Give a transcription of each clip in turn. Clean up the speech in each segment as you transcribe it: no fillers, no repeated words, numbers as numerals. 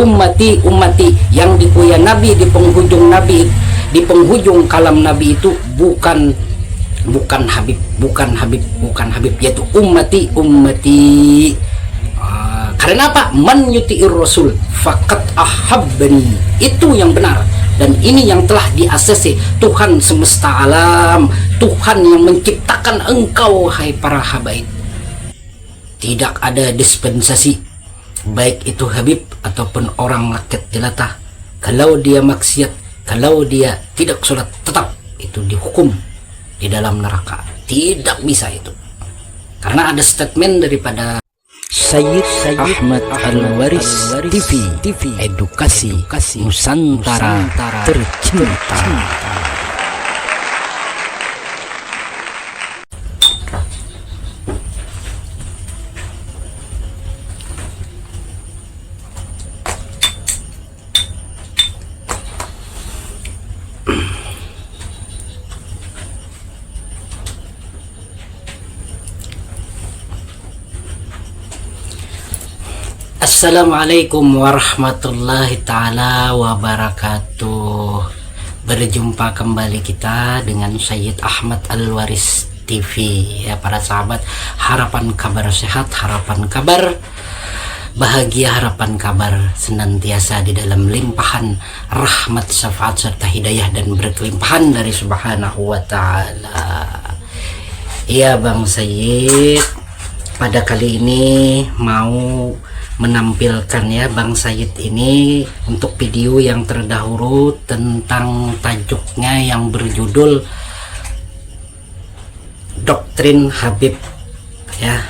ummati ummati, yang dipuya Nabi di penghujung Nabi, di penghujung kalam Nabi itu bukan Habib, yaitu ummati ummati. Karena apa? Man yuti'ir rasul faqad ahabbani, itu yang benar, dan ini yang telah diasesi Tuhan semesta alam, Tuhan yang menciptakan engkau hai para habaib. Tidak ada dispensasi, baik itu Habib ataupun orang rakyat jelata. Kalau dia maksiat, kalau dia tidak sholat, tetap itu dihukum di dalam neraka. Tidak bisa itu, karena ada statement daripada Sayyid Ahmad Al-Waris TV, edukasi Nusantara tercinta. Assalamualaikum warahmatullahi ta'ala wabarakatuh. Berjumpa kembali kita dengan Sayyid Ahmad Al-Waris TV, ya para sahabat. Harapan kabar sehat, harapan kabar bahagia, harapan kabar senantiasa di dalam limpahan rahmat, syafaat serta hidayah dan berkelimpahan dari Subhanahu wa ta'ala. Ya Bang Sayyid, pada kali ini mau menampilkan ya Bang Sayyid ini untuk video yang terdahulu tentang tajuknya yang berjudul Doktrin Habib ya,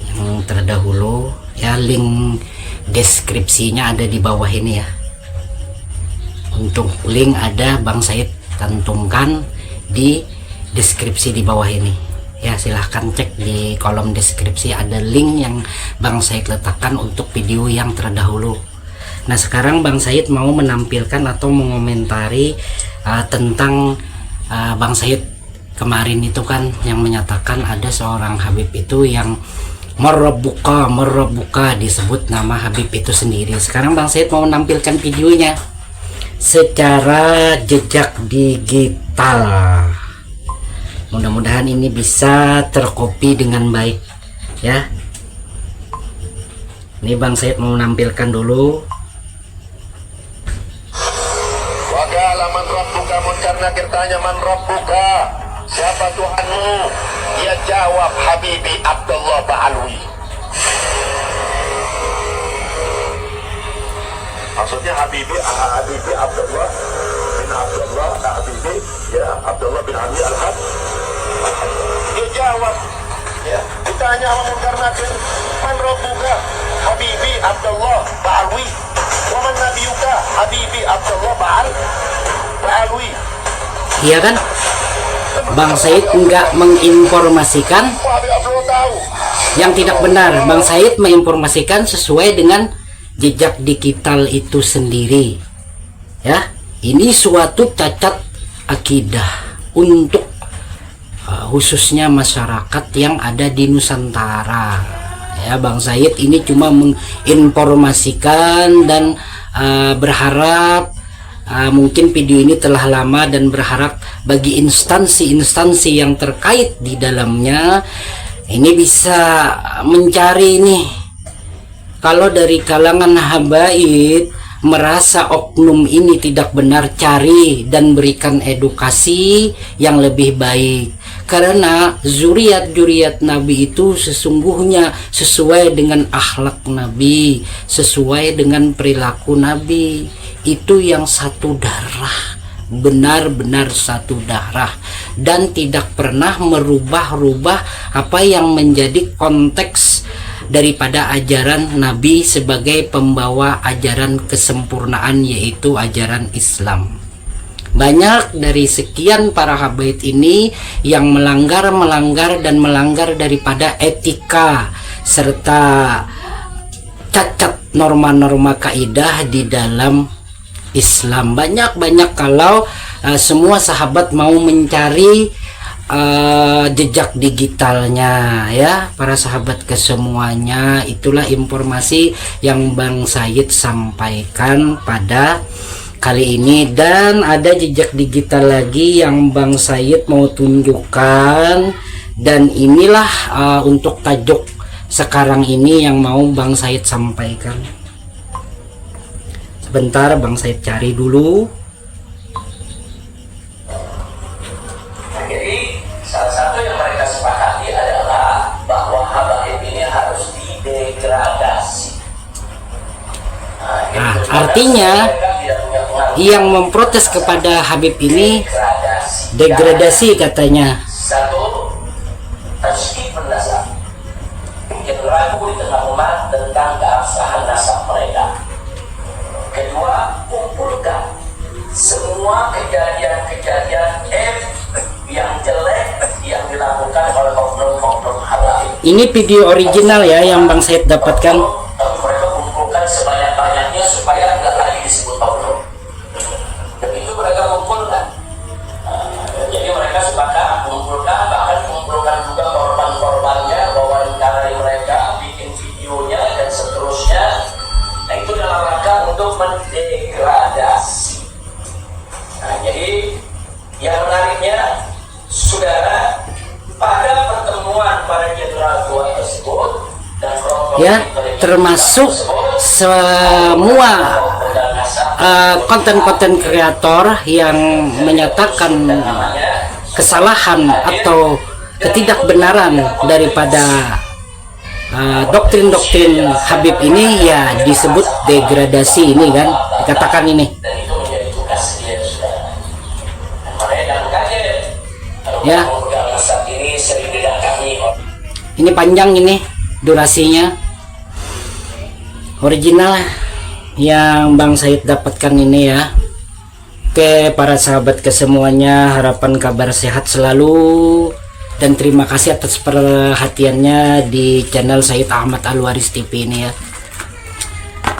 yang terdahulu ya. Link deskripsinya ada di bawah ini ya. Untuk link ada Bang Sayyid cantumkan di deskripsi di bawah ini ya. Silahkan cek di kolom deskripsi, ada link yang Bang Sayyid letakkan untuk video yang terdahulu. Nah sekarang Bang Sayyid mau menampilkan atau mengomentari tentang Bang Sayyid kemarin itu kan yang menyatakan ada seorang Habib itu yang merbuka disebut nama Habib itu sendiri. Sekarang Bang Sayyid mau menampilkan videonya secara jejak digital. Mudah-mudahan ini bisa tercopy dengan baik ya. Ini Bang Sayyid mau menampilkan dulu. Waqala man rabbuka, Munkar Nakir tanya man rabbuka, siapa Tuhanmu? Dia jawab Habibi Abdullah Ba'alwi. Maksudnya Habibi Abdullah bin Abdullah Habibi ya, Abdullah bin Ali Al-Had. Dia jawab ya, ditanya sama Munkar Nakir, man rabbuka? Habibi Abdullah Ba'alwi. Wa man nabiyuka? Habibi Abdullah Ba'alwi. Iya kan? Bang Sayyid enggak menginformasikan yang tidak benar. Bang Sayyid menginformasikan sesuai dengan jejak digital itu sendiri ya. Ini suatu cacat akidah untuk khususnya masyarakat yang ada di Nusantara ya. Bang Sayyid ini cuma menginformasikan dan berharap mungkin video ini telah lama, dan berharap bagi instansi-instansi yang terkait di dalamnya ini bisa mencari nih, kalau dari kalangan habaib merasa oknum ini tidak benar, cari dan berikan edukasi yang lebih baik. Karena zuriat Nabi itu sesungguhnya sesuai dengan akhlak Nabi, sesuai dengan perilaku Nabi. Itu yang satu darah, benar-benar satu darah, dan tidak pernah merubah-rubah apa yang menjadi konteks daripada ajaran Nabi sebagai pembawa ajaran kesempurnaan, yaitu ajaran Islam. Banyak dari sekian para habaib ini yang melanggar daripada etika serta cacat norma-norma kaidah di dalam Islam. Banyak kalau semua sahabat mau mencari jejak digitalnya ya para sahabat kesemuanya. Itulah informasi yang Bang Said sampaikan pada kali ini, dan ada jejak digital lagi yang Bang Said mau tunjukkan, dan inilah untuk tajuk sekarang ini yang mau Bang Said sampaikan. Sebentar Bang Said cari dulu. Jadi salah satu yang mereka sepakati adalah bahwa habaib ini harus didegradasi. Artinya yang memprotes kepada Habib ini degradasi katanya. Satu, tasydid bernasab. Mungkin ragu di tengah umat tentang keabsahan nasab mereka. Kedua, kumpulkan semua kejadian-kejadian yang jelek yang dilakukan oleh oknum-oknum habaib. Ini video original ya yang Bang Said dapatkan. Tapi mereka kumpulkan sebanyak-banyaknya supaya nggak lagi disebut oknum. Dan itu mereka kumpulkan. Jadi mereka sepakat kumpulkan, bahkan kumpulkan juga korban-korbannya, wawancarai mereka, bikin videonya dan seterusnya. Nah itu dalam rangka untuk mendegradasi. Nah jadi yang menariknya, saudara, pada pertemuan para jenderal tua tersebut dan Ya, termasuk semua konten-konten kreator yang menyatakan kesalahan atau ketidakbenaran daripada doktrin-doktrin Habib ini ya disebut degradasi ini kan, dikatakan ini. dan itu menjadi tugas dia, saudara. Makanya jangan kaget kalau Ya. pemegang nasab ini sering didatangi. Ini panjang ini durasinya. Original yang Bang Said dapatkan ini ya. Oke para sahabat kesemuanya, harapan kabar sehat selalu, dan terima kasih atas perhatiannya di channel Said Ahmad Al-Waris TV ini ya.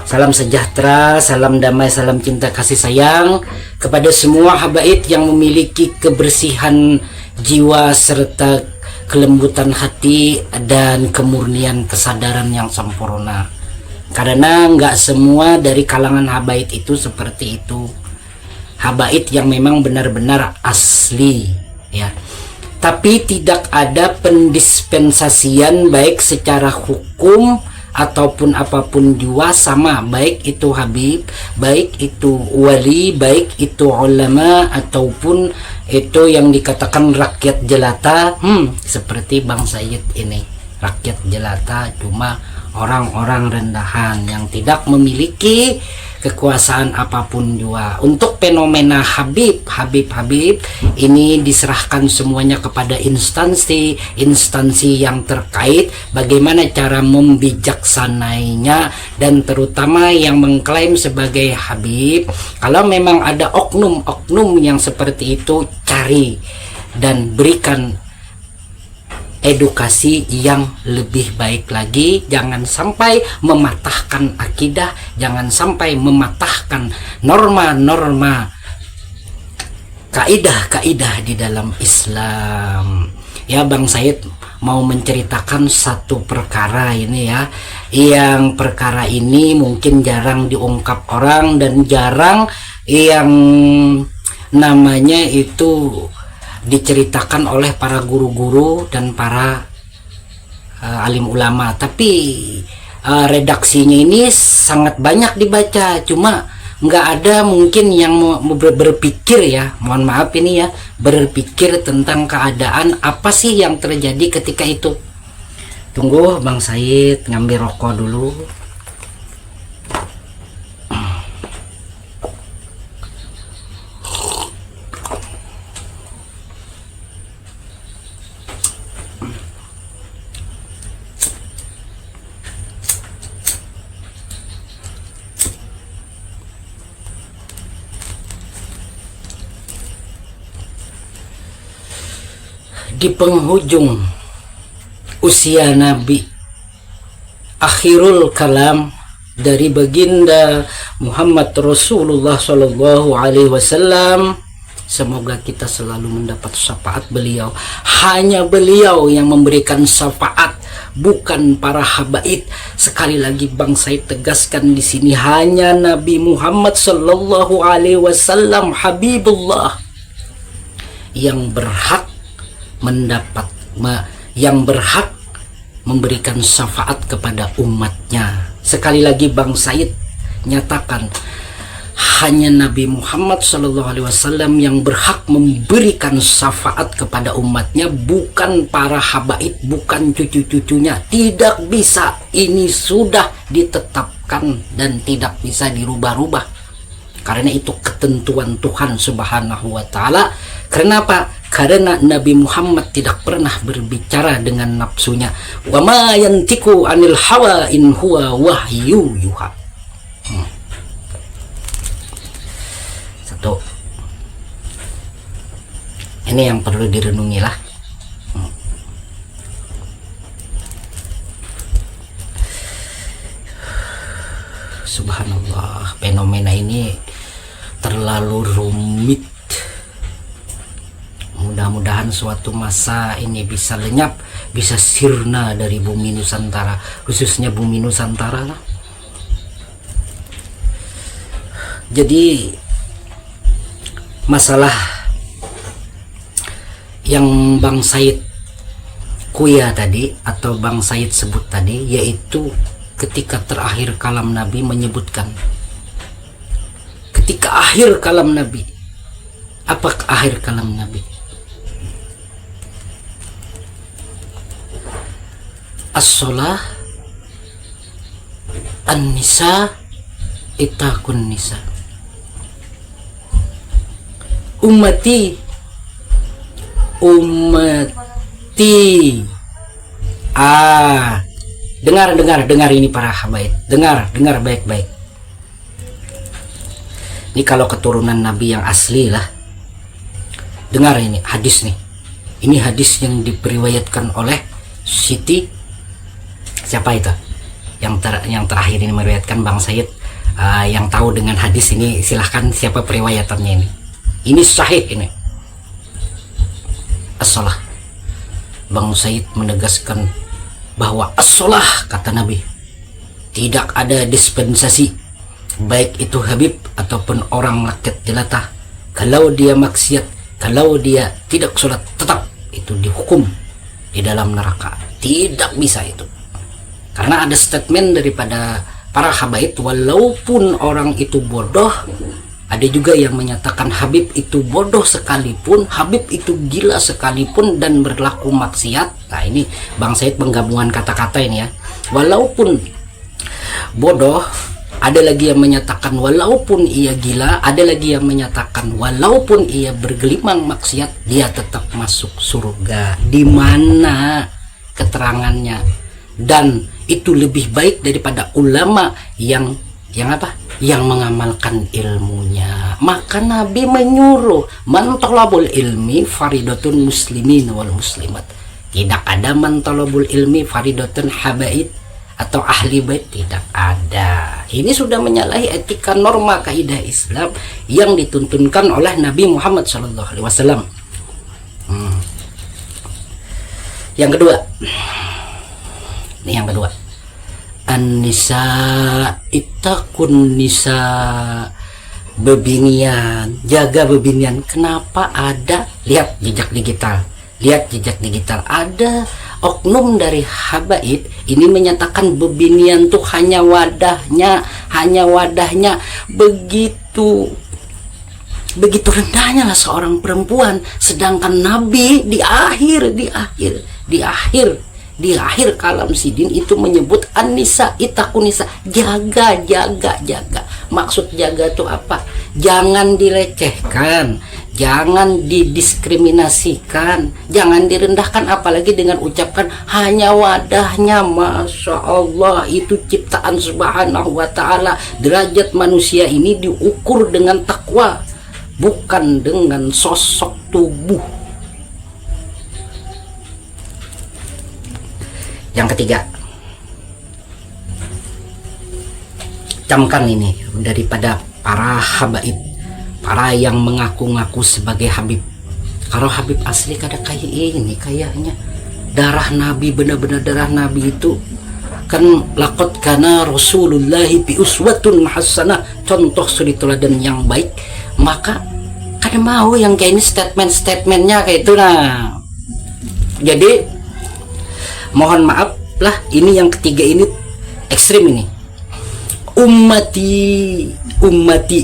Salam sejahtera, salam damai, salam cinta kasih sayang kepada semua habaib yang memiliki kebersihan jiwa serta kelembutan hati dan kemurnian kesadaran yang sempurna. Karena nggak semua dari kalangan habaib itu seperti itu. Habaib yang memang benar-benar asli ya. Tapi tidak ada pendispensasian baik secara hukum ataupun apapun jua, sama baik itu habib, baik itu wali, baik itu ulama ataupun itu yang dikatakan rakyat jelata. Seperti Bang Said ini rakyat jelata, cuma orang-orang rendahan yang tidak memiliki kekuasaan apapun juga. Untuk fenomena Habib ini diserahkan semuanya kepada instansi yang terkait, bagaimana cara membijaksanainya, dan terutama yang mengklaim sebagai Habib. Kalau memang ada oknum-oknum yang seperti itu, cari dan berikan edukasi yang lebih baik lagi. Jangan sampai mematahkan akidah, jangan sampai mematahkan norma-norma, kaidah-kaidah di dalam Islam ya. Bang Said mau menceritakan satu perkara ini ya, yang perkara ini mungkin jarang diungkap orang dan jarang yang namanya itu diceritakan oleh para guru-guru dan para alim ulama. Tapi redaksinya ini sangat banyak dibaca, cuma nggak ada mungkin yang berpikir ya, mohon maaf ini ya, berpikir tentang keadaan apa sih yang terjadi ketika itu. Tunggu Bang Said ngambil rokok dulu. Di penghujung usia Nabi, akhirul kalam dari baginda Muhammad Rasulullah Shallallahu Alaihi Wasallam, Semoga kita selalu mendapat syafaat beliau. Hanya beliau yang memberikan syafaat, bukan para habaib. Sekali lagi Bang Said tegaskan di sini, hanya Nabi Muhammad sallallahu alaihi wasallam Habibullah yang berhak yang berhak memberikan syafaat kepada umatnya. Sekali lagi Bang Said nyatakan, hanya Nabi Muhammad SAW yang berhak memberikan syafaat kepada umatnya, bukan para habaib, bukan cucu-cucunya. Tidak bisa, ini sudah ditetapkan dan tidak bisa dirubah-rubah. Karena itu ketentuan Tuhan Subhanahu wa Ta'ala. Kenapa? Karena Nabi Muhammad tidak pernah berbicara dengan nafsunya. Wa ma yantiku anil hawa in huwa wahyu yuha. Satu. Ini yang perlu direnungi lah. Subhanallah, fenomena ini terlalu rumit. Mudah-mudahan suatu masa ini bisa lenyap, bisa sirna dari bumi Nusantara, khususnya bumi Nusantara lah. Jadi masalah yang Bang Said kuya tadi atau Bang Said sebut tadi, yaitu ketika terakhir kalam Nabi menyebutkan, ketika akhir kalam Nabi, apa akhir kalam Nabi? As-sholah an-nisa itakun nisa, ummati dengar ini para habaib, dengar baik-baik. Ini kalau keturunan Nabi yang asli lah, dengar ini hadis nih. Ini hadis yang diperiwayatkan oleh Siti, siapa itu yang terakhir ini meriwayatkan Bang Said. Yang tahu dengan hadis ini silahkan, siapa periwayatannya ini. Ini sahih ini. As-sholah, Bang Said menegaskan bahwa as-sholah, kata Nabi, tidak ada dispensasi, baik itu Habib ataupun orang rakyat jelata. Kalau dia maksiat, kalau dia tidak sholat, tetap itu dihukum di dalam neraka. Tidak bisa itu, karena ada statement daripada para habaib, walaupun orang itu bodoh. Ada juga yang menyatakan Habib itu bodoh sekalipun, Habib itu gila sekalipun dan berlaku maksiat. Nah ini Bang Said penggabungan kata-kata ini ya. Walaupun bodoh, ada lagi yang menyatakan walaupun ia gila, ada lagi yang menyatakan walaupun ia bergelimang maksiat, dia tetap masuk surga. Di mana keterangannya? Dan itu lebih baik daripada ulama yang apa? Yang mengamalkan ilmunya. Maka Nabi menyuruh, man talabul ilmi faridatun muslimin wal muslimat. Tidak ada man talabul ilmi faridatun habaid atau ahli bait, tidak ada. Ini sudah menyalahi etika norma kaidah Islam yang dituntunkan oleh Nabi Muhammad SAW. Yang kedua, ini yang kedua, an-nisa itakun nisa, bebinian, jaga bebinian. Kenapa ada? Lihat jejak digital, ada oknum dari habaib ini menyatakan bebinian tuh hanya wadahnya, begitu rendahnya lah seorang perempuan, sedangkan Nabi di akhir kalam sidin itu menyebut an-nisa itakunisa, jaga. Maksud jaga itu apa? Jangan dilecehkan, jangan didiskriminasikan, jangan direndahkan, apalagi dengan ucapkan hanya wadahnya. Masya Allah, itu ciptaan Subhanahu wa Ta'ala. Derajat manusia ini diukur dengan takwa, bukan dengan sosok tubuh. Yang ketiga, camkan ini daripada para habaib, para yang mengaku-ngaku sebagai Habib. Kalau Habib asli kada kayak ini kayaknya. Darah Nabi, benar-benar darah Nabi itu kan laqad kana Rasulullahi bi uswatun hasanah, contoh suri teladan yang baik. Maka kada mau yang kayak ini statement-statementnya kayak itu. Nah, jadi mohon maaf lah, ini yang ketiga ini ekstrim ini. Ummati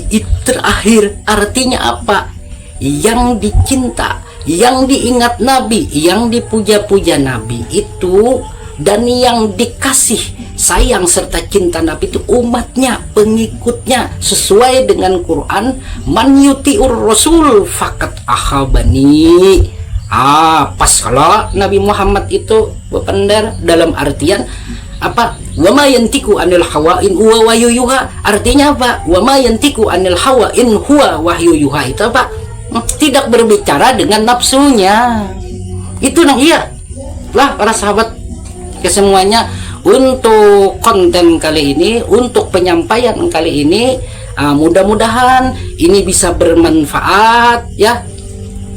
itu terakhir, artinya apa? Yang dicinta, yang diingat Nabi, yang dipuja-puja Nabi itu, dan yang dikasih sayang serta cinta Nabi itu umatnya, pengikutnya, sesuai dengan Quran, man yuti'ur rasul fakat ahabani. Pas kalau Nabi Muhammad itu benar dalam artian apa? Wa ma yantiku anil hawa in huwa wahyuha. Artinya apa? Wa ma yantiku anil hawa in huwa wahyuha itu apa? Tidak berbicara dengan nafsunya. Itu nang iya. Lah para sahabat kesemuanya, untuk konten kali ini, untuk penyampaian kali ini, mudah-mudahan ini bisa bermanfaat ya.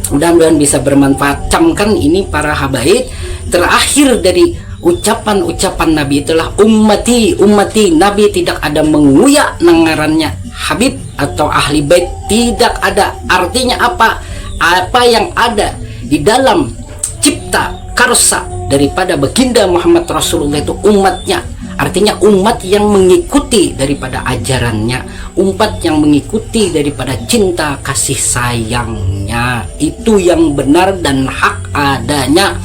Mudah-mudahan bisa bermanfaat. Camkan ini para habaib, terakhir dari ucapan-ucapan Nabi itulah ummati, ummati. Nabi tidak ada menguyak nangarannya Habib atau ahli bait, tidak ada. Artinya apa? Apa yang ada di dalam cipta karsa daripada baginda Muhammad Rasulullah itu umatnya. Artinya umat yang mengikuti daripada ajarannya, umat yang mengikuti daripada cinta kasih sayangnya. Itu yang benar dan hak adanya.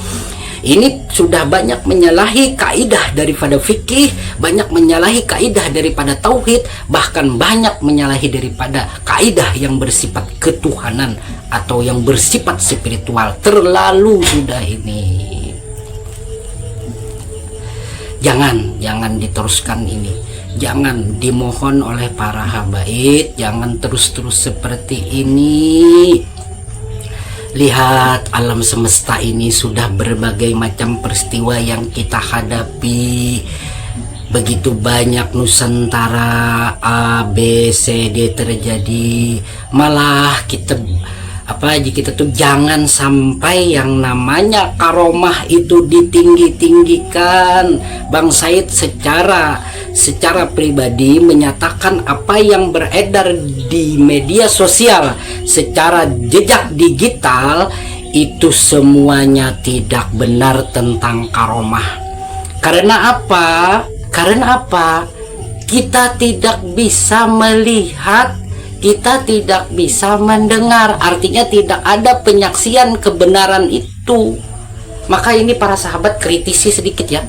Ini sudah banyak menyalahi kaidah daripada fikih, banyak menyalahi kaidah daripada tauhid, bahkan banyak menyalahi daripada kaidah yang bersifat ketuhanan atau yang bersifat spiritual. Terlalu sudah ini. Jangan diteruskan ini. Jangan, dimohon oleh para habaib, jangan terus-terus seperti ini. Lihat alam semesta ini sudah berbagai macam peristiwa yang kita hadapi. Begitu banyak Nusantara A, B, C, D terjadi. Malah kita tuh jangan sampai yang namanya karomah itu ditinggi-tinggikan. Bang Said secara pribadi menyatakan apa yang beredar di media sosial secara jejak digital itu semuanya tidak benar tentang karomah. Karena apa? Kita tidak bisa melihat, kita tidak bisa mendengar, artinya tidak ada penyaksian kebenaran itu. Maka ini para sahabat kritisi sedikit ya.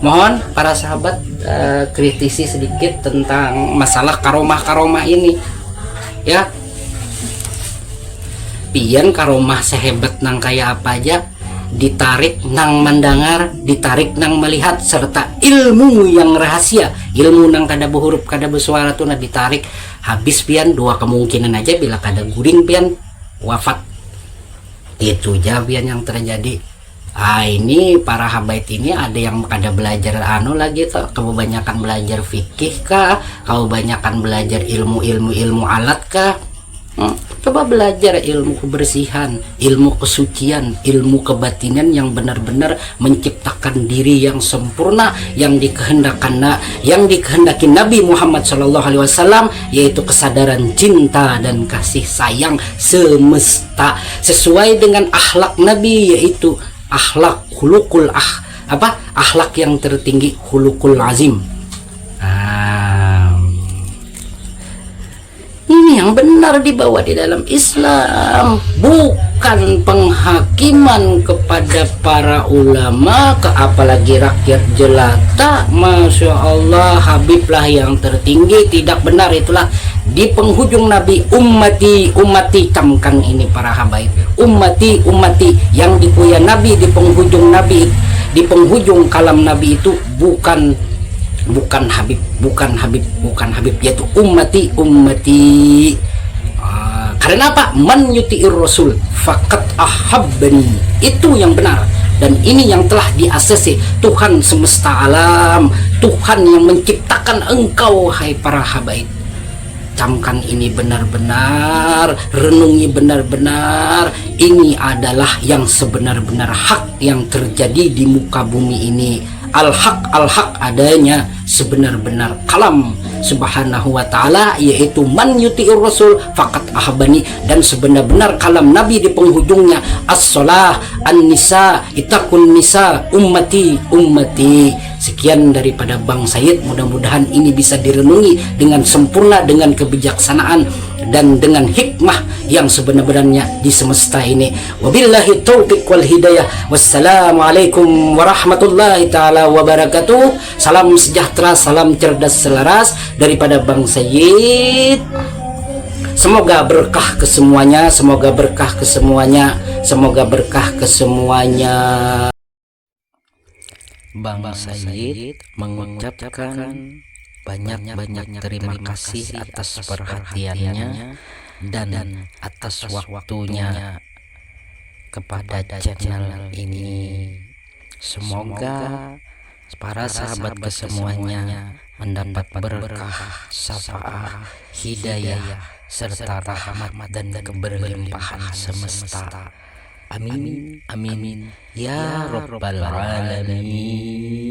Mohon para sahabat kritisi sedikit tentang masalah karomah ini ya. Pian karomah sehebat nang kayak apa aja, ditarik nang mendengar, ditarik nang melihat, serta ilmu yang rahasia, ilmu nang kada berhuruf kada bersuara tuh nah ditarik. Habis pian dua kemungkinan aja, bila kada guring pian wafat. Itu aja pian yang terjadi. Ini para habaib ini ada yang kada belajar lagi tuh, kebanyakan belajar fikih kah, kebanyakan belajar ilmu alat kah. Coba belajar ilmu kebersihan, ilmu kesucian, ilmu kebatinan yang benar-benar menciptakan diri yang sempurna, yang dikehendaki Nabi Muhammad SAW, yaitu kesadaran cinta dan kasih sayang semesta sesuai dengan akhlak Nabi, yaitu akhlak khulukul akhlak yang tertinggi, khulukul azim. Ini yang benar dibawa di dalam Islam, bukan penghakiman kepada para ulama ke apalagi rakyat jelata. Masya Allah, Habiblah yang tertinggi, tidak benar. Itulah di penghujung Nabi, ummati, camkan ini para habaib, ummati, yang dipuja Nabi di penghujung Nabi, di penghujung kalam Nabi itu bukan Habib, yaitu ummati. Karena apa? Man yuti'ir rasul fakat ahabbani. Itu yang benar, dan ini yang telah diasesi Tuhan semesta alam, Tuhan yang menciptakan engkau, hai para habaib. camkan ini benar-benar, renungi benar-benar. Ini adalah yang sebenar-benar hak yang terjadi di muka bumi ini. Al-haq adanya sebenar-benar kalam subhanahu wa ta'ala, yaitu man yuti'ir rasul faqat ahabani, dan sebenar-benar kalam Nabi di penghujungnya as-salah, an-nisa, itakun nisa, ummati. Sekian daripada Bang Said, mudah-mudahan ini bisa direnungi dengan sempurna, dengan kebijaksanaan dan dengan hikmah yang sebenarnya di semesta ini. Wabillahi taufiq wal hidayah. Wassalamualaikum warahmatullahi taala wabarakatuh. Salam sejahtera, salam cerdas selaras daripada Bang Said. Semoga berkah ke semuanya, semoga berkah ke semuanya, semoga berkah ke semuanya. Bang Said mengucapkan banyak terima kasih atas perhatiannya dan atas waktunya kepada channel ini. Semoga para sahabat kesemuanya mendapat berkah, syafaat, hidayah, serta rahmat dan keberlimpahan semesta. Amin, amin, ya Rabbal Alamin.